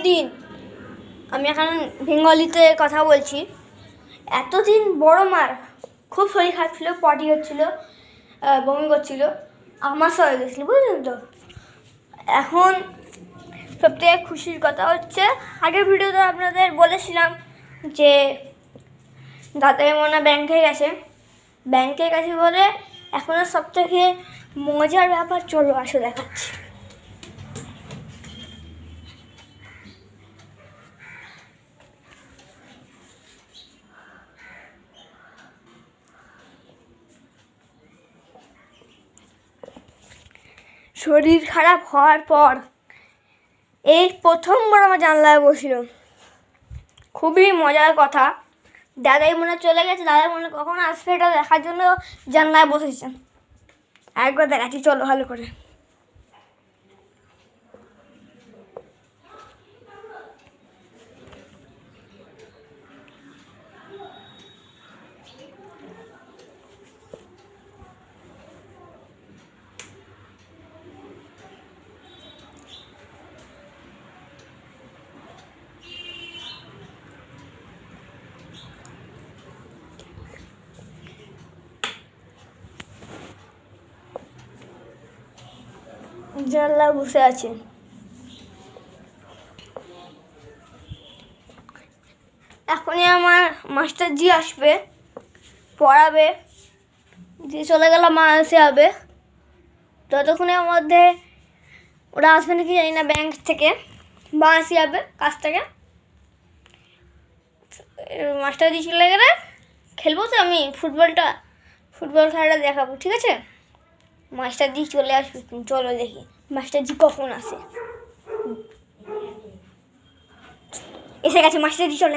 দিন, আমি এখন বেঙ্গলিতে কথা বলছি, এতদিন বড় মার খুব শরীর খারাপ ছিল, পটি হচ্ছিল, বমি করছিল, আমাশা হয়ে গেছিলো, বুঝলেন তো। এখন সবথেকে খুশির কথা হচ্ছে, আগের ভিডিওতে আপনাদের বলেছিলাম যে দাদাই মনে ব্যাংকে গেছে বলে এখন সবথেকে মজার ব্যাপার, চলো আসো দেখাচ্ছি। শরীর খারাপ হওয়ার পর এই প্রথমবার আমার জানলায় বসল, খুবই মজার কথা। দাদাই মনে চলে গেছে, দাদাই মনে কখন আসবে এটা দেখার জন্য জানলায় বসেছে। একবার দেখাচ্ছি, চলো ভালো করে। জানলা বসে আছে। এখনই আমার মাস্টার জি আসবে, পড়াবে, যে চলে গেল মা এসে হবে। ততক্ষণের মধ্যে ওরা আসবে নাকি জানি না, ব্যাংক থেকে বা আসি যাবে কাছ থেকে। মাস্টার জি চলে গেলে খেলবো তো আমি ফুটবল খেলাটা দেখাবো, ঠিক আছে। মাস্টার জি চলে আসবে, চলো দেখি মাস্টার জি কখন আসে। এসে গেছে মাস্টার জি, চলে